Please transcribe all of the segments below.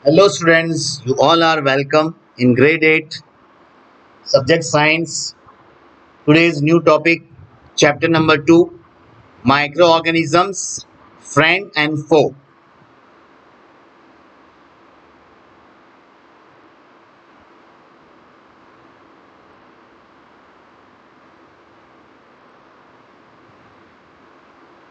Hello, students. You all are welcome in grade 8, subject science. Today's new topic, chapter number 2, microorganisms, friend and foe.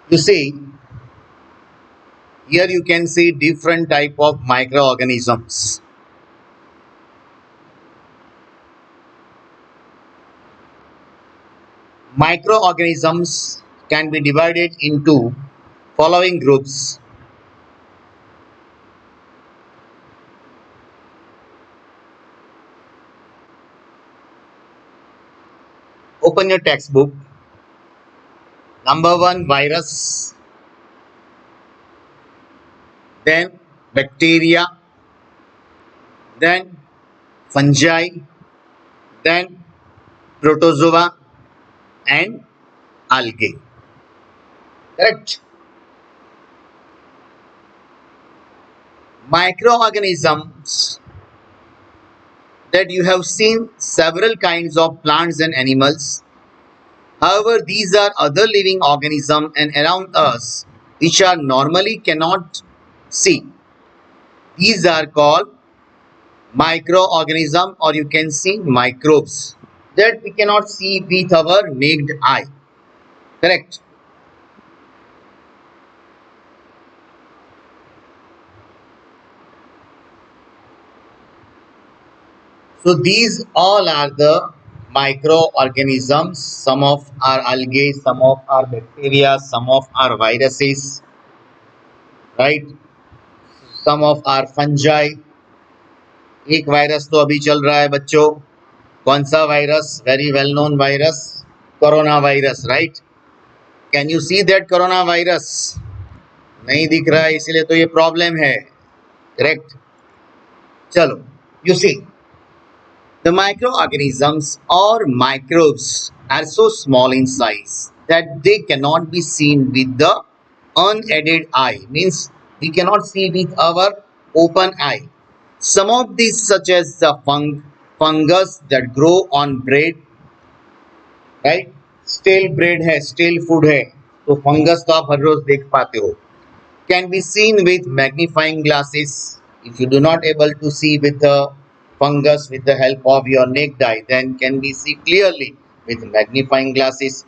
You see, here you can see different type of microorganisms. Microorganisms can be divided into following groups. Open your textbook. Number 1, virus, then bacteria, then fungi, then protozoa and algae. Correct. Microorganisms that you have seen several kinds of plants and animals. However, these are other living organisms and around us which are normally cannot see. These are called microorganism, or you can see microbes that we cannot see with our naked eye. Correct. So these all are the microorganisms. Some of are algae, some of are bacteria, some of are viruses, right? Some of are fungi. एक virus तो अभी चल रहा है बच्चों. कौन सा virus? Very well known virus, corona virus, right? Can you see that corona virus? नहीं दिख रहा है, इसीलिए तो ये प्रॉब्लम है. करेक्ट. चलो, you see, the microorganisms or microbes are so small in size that they cannot be seen with the unaided eye. Means we cannot see with our open eye. Some of these, such as the fungus that grow on bread, right? Stale bread है, stale food है, तो fungus तो आप हर रोज देख पाते हो. Can be seen with magnifying glasses. If you do not able to see with the fungus with the help of your naked eye, then can be see clearly with magnifying glasses.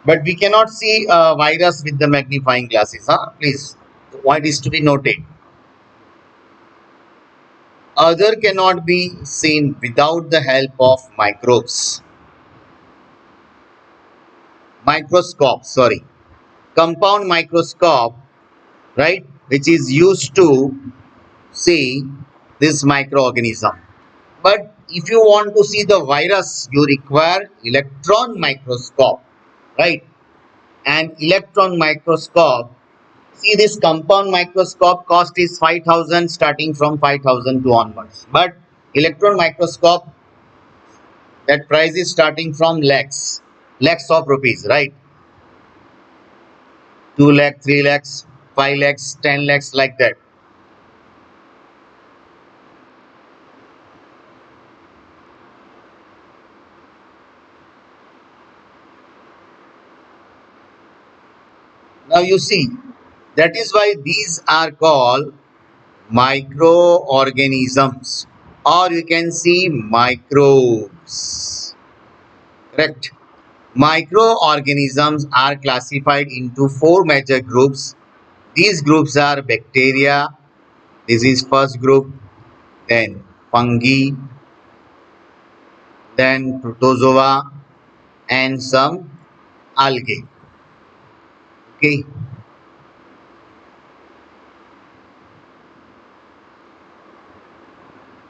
But we cannot see a virus with the magnifying glasses. Huh? Please, the point is to be noted. Other cannot be seen without the help of microbes. Microscope, sorry. Compound microscope, right, which is used to see this microorganism. But if you want to see the virus, you require electron microscope, right? And electron microscope, see, this compound microscope cost is 5,000, starting from 5,000 to onwards. But electron microscope, that price is starting from lakhs of rupees, right? 2 lakh, 3 lakhs, 5 lakhs, 10 lakhs, like that. Now you see, that is why these are called microorganisms, or you can see microbes. Correct. Microorganisms are classified into four major groups. These groups are bacteria, this is first group, then fungi, then protozoa, and some algae. Okay.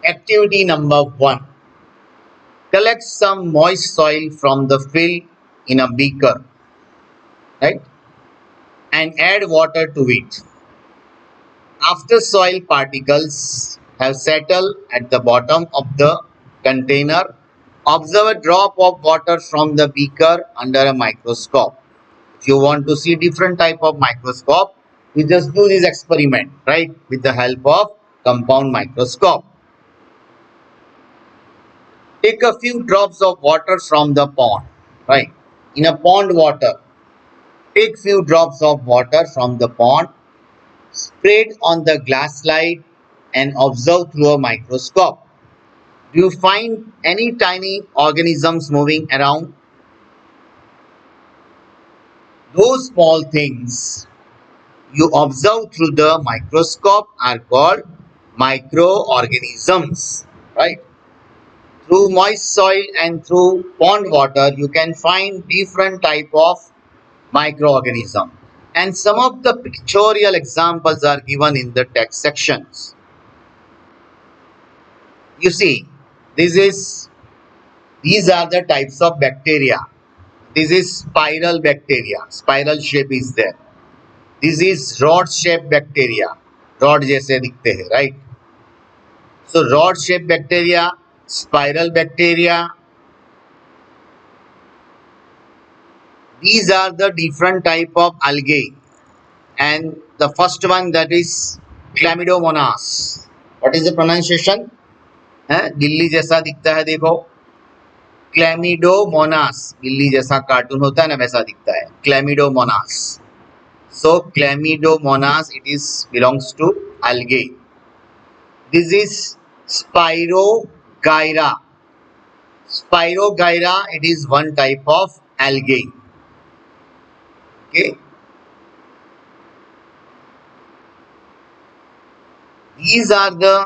Activity number 1. Collect some moist soil from the field in a beaker, right, and add water to it. After soil particles have settled at the bottom of the container, observe a drop of water from the beaker under a microscope. If you want to see different type of microscope, you just do this experiment, right, with the help of compound microscope. Take a few drops of water from the pond, right? In a pond water, take few drops of water from the pond, spread on the glass slide and observe through a microscope. Do you find any tiny organisms moving around? Those small things you observe through the microscope are called microorganisms, right? Through moist soil and through pond water, you can find different type of microorganism. And some of the pictorial examples are given in the text sections. You see, this is these are the types of bacteria. This is spiral bacteria. Spiral shape is there. This is rod shaped bacteria. Rod जैसे दिखते हैं, right? So rod shaped bacteria, spiral bacteria, these are the different type of algae. And the first one, that is Chlamydomonas. What is the pronunciation? बिल्ली जैसा दिखता है, देखो, Chlamydomonas. बिल्ली जैसा कार्टून होता है ना, वैसा दिखता है, Chlamydomonas. So Chlamydomonas, it is belongs to algae. This is Spirogyra. Spirogyra, it is one type of algae. Okay. These are the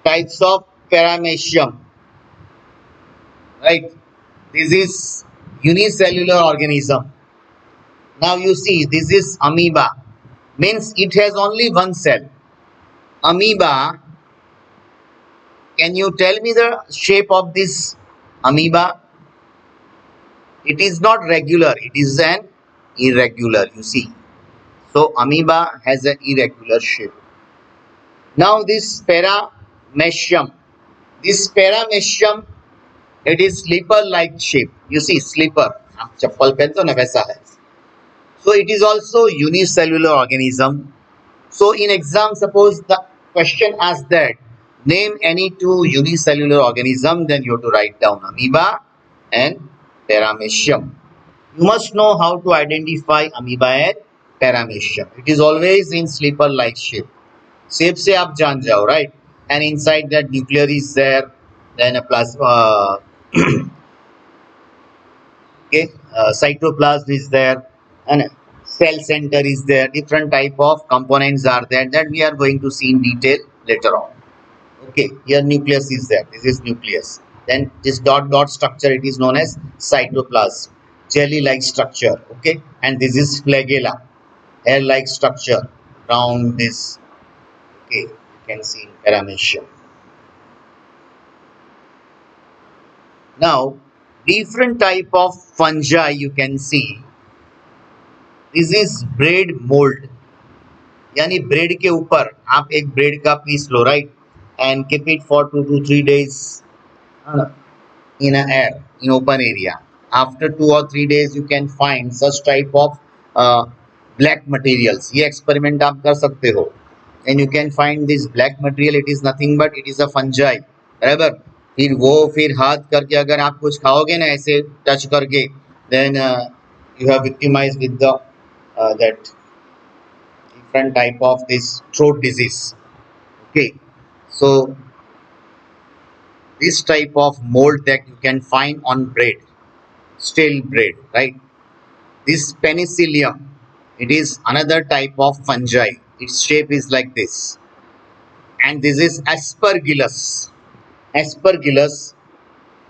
types of paramecium, right? This is unicellular organism. Now you see, this is amoeba, means it has only one cell. Amoeba, can you tell me the shape of this amoeba? It is not regular, it is an irregular, you see. So amoeba has an irregular shape. Now this paramecium, it is slipper like shape. You see, slipper, आप चप्पल पहनते हो ना, वैसा है. So it is also unicellular organism. So in exam, suppose the question asks that name any two unicellular organism, then you have to write down amoeba and paramecium. You must know how to identify amoeba and paramecium. It is always in slipper like shape. Shape से आप जान जाओ, right? And inside that nuclear is there, then a plasma, okay, cytoplasm is there, and cell center is there. Different type of components are there that we are going to see in detail later on. Okay, here nucleus is there. This is nucleus. Then this dot dot structure, it is known as cytoplasm, jelly-like structure. Okay, and this is flagella, hair-like structure around this. Okay, you can see in paramecium. Now, different type of fungi you can see. This is bread mold. यानी bread के ऊपर आप एक bread का piece लो, right, and keep it for 2 to 3 days in a air, in open area. After 2 or 3 days you can find such type of black materials. ये experiment आप कर सकते हो, and you can find this black material. It is nothing but it is a fungi, बराबर. फिर हाथ करके अगर आप कुछ खाओगे ना, ऐसे टच करके, then you have victimized with the that different type of this throat disease. Okay, so this type of mold that you can find on bread, stale bread, right? This penicillium, it is another type of fungi. Its shape is like this. And this is aspergillus. Aspergillus,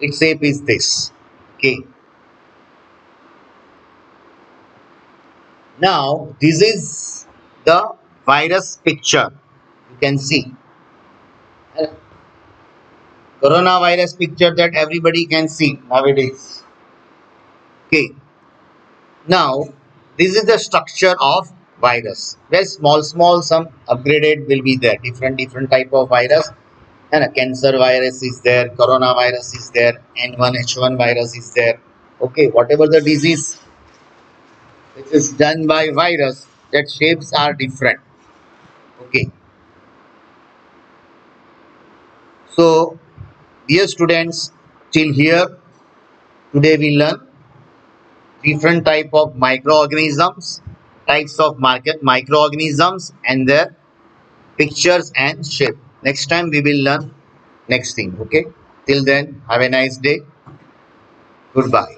its shape is this. Okay. Now this is the virus picture. You can see coronavirus picture that everybody can see nowadays. Okay. Now this is the structure of virus. Where small some upgraded will be there. Different type of virus. And a cancer virus is there, coronavirus is there, N1H1 virus is there. Okay, whatever the disease which is done by virus, that shapes are different. Okay. So, dear students, till here today we learn different type of microorganisms, types of market microorganisms and their pictures and shape. Next time we will learn next thing. Okay. Till then, have a nice day. Goodbye.